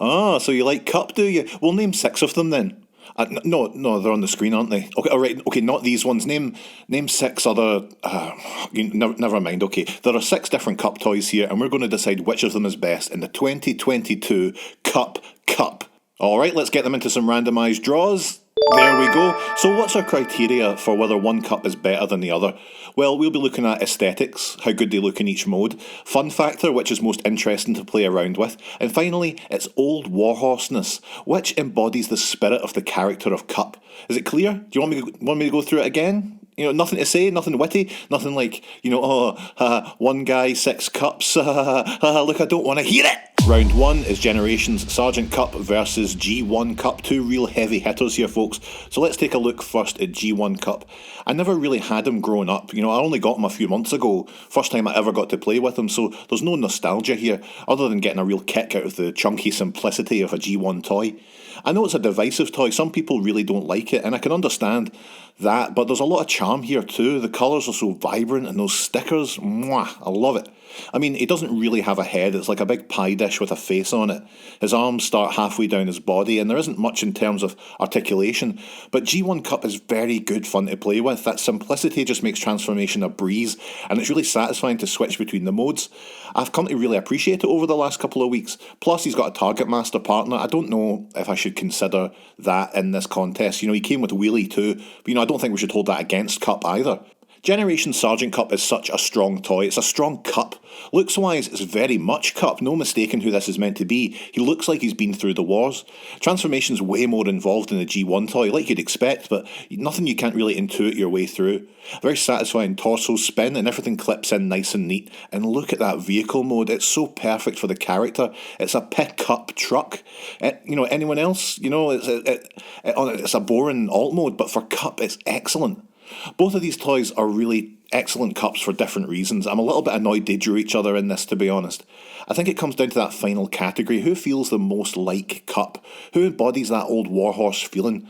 Ah, so you like Cup, do you? Well, name six of them then. No, they're on the screen, aren't they? Okay, all right. Okay, not these ones. Name six other. Never mind. Okay, there are six different Cup toys here, and we're going to decide which of them is best in the 2022 Kup Cup. All right, let's get them into some randomised draws. There we go. So what's our criteria for whether one cup is better than the other? Well, we'll be looking at aesthetics, how good they look in each mode, fun factor, which is most interesting to play around with, and finally, its old warhorseness, which embodies the spirit of the character of Cup. Is it clear? Do you want me to go through it again? You know, nothing to say, nothing witty, nothing like, one guy, six cups, look, I don't want to hear it! Round one is Generations Sergeant Cup versus G1 Cup. Two real heavy hitters here, folks. So let's take a look first at G1 Cup. I never really had him growing up. I only got him a few months ago. First time I ever got to play with him, so there's no nostalgia here, other than getting a real kick out of the chunky simplicity of a G1 toy. I know it's a divisive toy, some people really don't like it, and I can understand that, but there's a lot of charm here too. The colours are so vibrant, and those stickers, mwah, I love it. I mean, he doesn't really have a head, it's like a big pie dish with a face on it. His arms start halfway down his body, and there isn't much in terms of articulation, but G1 Cup is very good fun to play with. That simplicity just makes transformation a breeze, and it's really satisfying to switch between the modes. I've come to really appreciate it over the last couple of weeks. Plus, he's got a Target Master partner. I don't know if I should consider that in this contest. He came with Wheelie too, but I don't think we should hold that against Cup either. Generation Sergeant Cup is such a strong toy. It's a strong Cup. Looks-wise, it's very much Cup. No mistaking who this is meant to be. He looks like he's been through the wars. Transformation's way more involved in the G1 toy, like you'd expect, but nothing you can't really intuit your way through. Very satisfying torso spin, and everything clips in nice and neat. And look at that vehicle mode. It's so perfect for the character. It's a pick-up truck. Anyone else? It's a boring alt mode, but for Cup, it's excellent. Both of these toys are really excellent cups for different reasons. I'm a little bit annoyed they drew each other in this, to be honest. I think it comes down to that final category. Who feels the most like Cup? Who embodies that old warhorse feeling?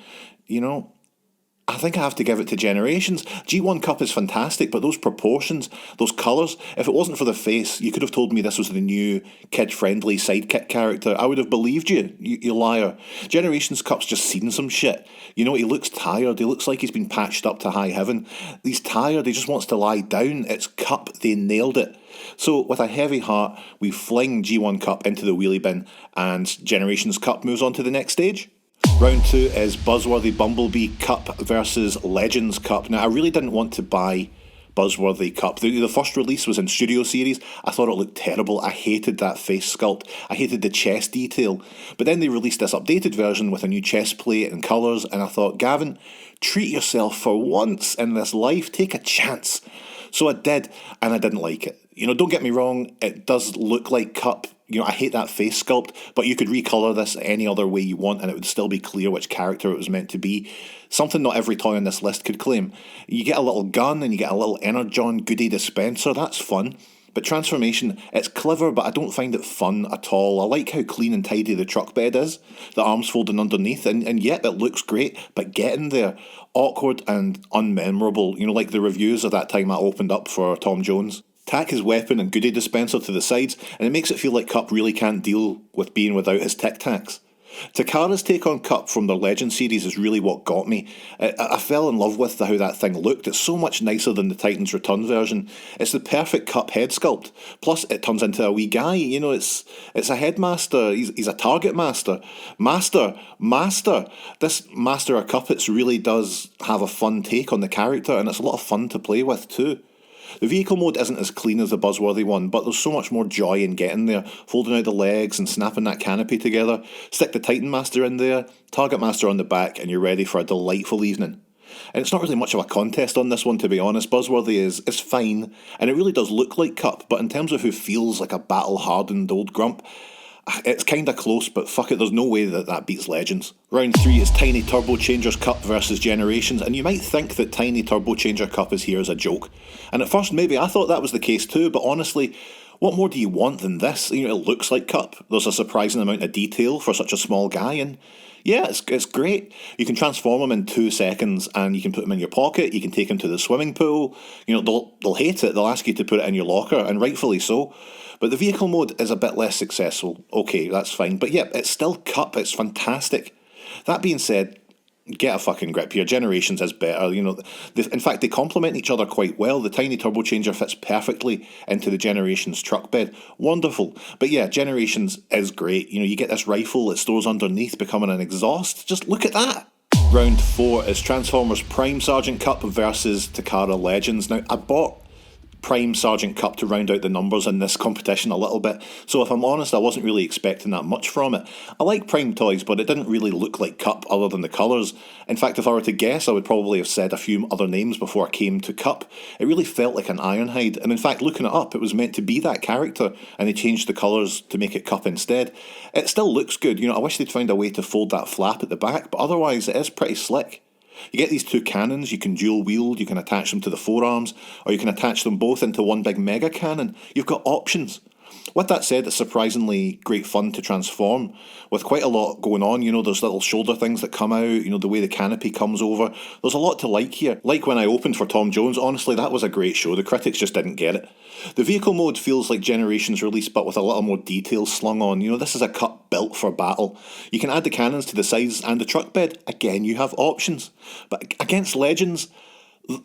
I think I have to give it to Generations. G1 Cup is fantastic, but those proportions, those colours, if it wasn't for the face, you could have told me this was the new kid-friendly sidekick character. I would have believed you, you liar. Generations Cup's just seen some shit. He looks tired. He looks like he's been patched up to high heaven. He's tired. He just wants to lie down. It's Cup. They nailed it. So, with a heavy heart, we fling G1 Cup into the wheelie bin, and Generations Cup moves on to the next stage. Round two is Buzzworthy Bumblebee Cup versus Legends Cup. Now, I really didn't want to buy Buzzworthy Cup. The first release was in Studio Series. I thought it looked terrible. I hated that face sculpt. I hated the chest detail. But then they released this updated version with a new chest plate and colours, and I thought, Gavin, treat yourself for once in this life. Take a chance. So I did, and I didn't like it. Don't get me wrong, it does look like Cup. I hate that face sculpt, but you could recolour this any other way you want and it would still be clear which character it was meant to be. Something not every toy on this list could claim. You get a little gun and you get a little Energon goodie dispenser, that's fun. But transformation, it's clever, but I don't find it fun at all. I like how clean and tidy the truck bed is, the arms folding underneath, and yet it looks great, but getting there, awkward and unmemorable, like the reviews of that time I opened up for Tom Jones. Tack his weapon and goodie dispenser to the sides, and it makes it feel like Cup really can't deal with being without his Tic Tacs. Takara's take on Cup from their Legend series is really what got me. I fell in love with how that thing looked. It's so much nicer than the Titans Return version. It's the perfect Cup head sculpt. Plus, it turns into a wee guy. It's a headmaster. He's a target master. Master. This Master of Cuppets really does have a fun take on the character, and it's a lot of fun to play with too. The vehicle mode isn't as clean as the Buzzworthy one, but there's so much more joy in getting there, folding out the legs and snapping that canopy together, stick the Titan Master in there, Target Master on the back, and you're ready for a delightful evening. And it's not really much of a contest on this one, to be honest. Buzzworthy is fine, and it really does look like Cup, but in terms of who feels like a battle-hardened old grump, it's kinda close, but fuck it, there's no way that beats Legends. Round 3 is Tiny Turbo Changers Cup versus Generations, and you might think that Tiny Turbo Changer Cup is here as a joke. And at first maybe I thought that was the case too, but honestly, What more do you want than this? You know, it looks like Cup. There's a surprising amount of detail for such a small guy, and yeah, it's great. You can transform him in 2 seconds, and you can put him in your pocket. You can take him to the swimming pool. You know, they'll hate it. They'll ask you to put it in your locker, and rightfully so. But the vehicle mode is a bit less successful. Okay, that's fine. But yeah, it's still Cup. It's fantastic. That being said, get a fucking grip here. Generations is better. You know, in fact, they complement each other quite well. The tiny turbochanger fits perfectly into the Generations truck bed. Wonderful. But yeah, Generations is great. You know, you get this rifle that stores underneath, becoming an exhaust. Just look at that. Round 4 is Transformers Prime Sergeant Cup versus Takara Legends. Now, I bought Prime Sergeant Cup to round out the numbers in this competition a little bit, so if I'm honest, I wasn't really expecting that much from it. I like Prime toys, but it didn't really look like Cup other than the colours. In fact, if I were to guess, I would probably have said a few other names before I came to Cup. It really felt like an Ironhide, and in fact, looking it up, it was meant to be that character, and they changed the colours to make it Cup instead. It still looks good. You know, I wish they'd find a way to fold that flap at the back, but otherwise it is pretty slick. You get these 2 cannons, you can dual wield, you can attach them to the forearms, or you can attach them both into one big mega cannon. You've got options. With that said, it's surprisingly great fun to transform, with quite a lot going on. You know, there's little shoulder things that come out, you know, the way the canopy comes over. There's a lot to like here. Like when I opened for Tom Jones, honestly, that was a great show. The critics just didn't get it. The vehicle mode feels like Generations release, but with a little more detail slung on. You know, this is a Cup built for battle. You can add the cannons to the sides and the truck bed. Again, you have options. But against Legends,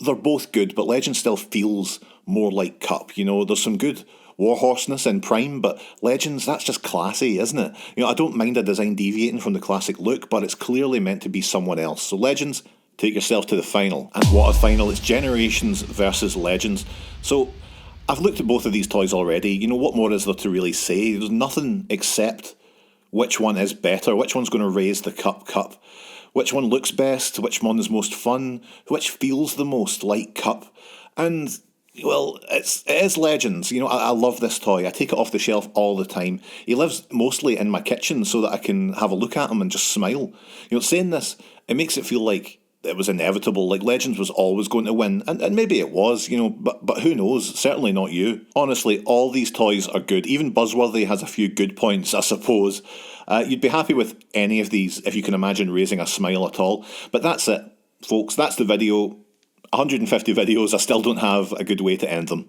they're both good, but Legends still feels more like Cup. You know, there's some good warhorseness in Prime, but Legends, that's just classy, isn't it? You know, I don't mind a design deviating from the classic look, but it's clearly meant to be someone else. So Legends, take yourself to the final. And what a final. It's Generations versus Legends. So I've looked at both of these toys already. You know, what more is there to really say? There's nothing except which one is better, which one's going to raise the Cup, which one looks best, which one is most fun, which feels the most like Cup. And well, it is Legends. You know, I love this toy. I take it off the shelf all the time. He lives mostly in my kitchen so that I can have a look at him and just smile. You know, saying this, it makes it feel like it was inevitable, like Legends was always going to win, and maybe it was, you know, but who knows, certainly not you. Honestly, all these toys are good. Even Buzzworthy has a few good points, I suppose. You'd be happy with any of these if you can imagine raising a smile at all. But that's it, folks, that's the video. 150 videos, I still don't have a good way to end them.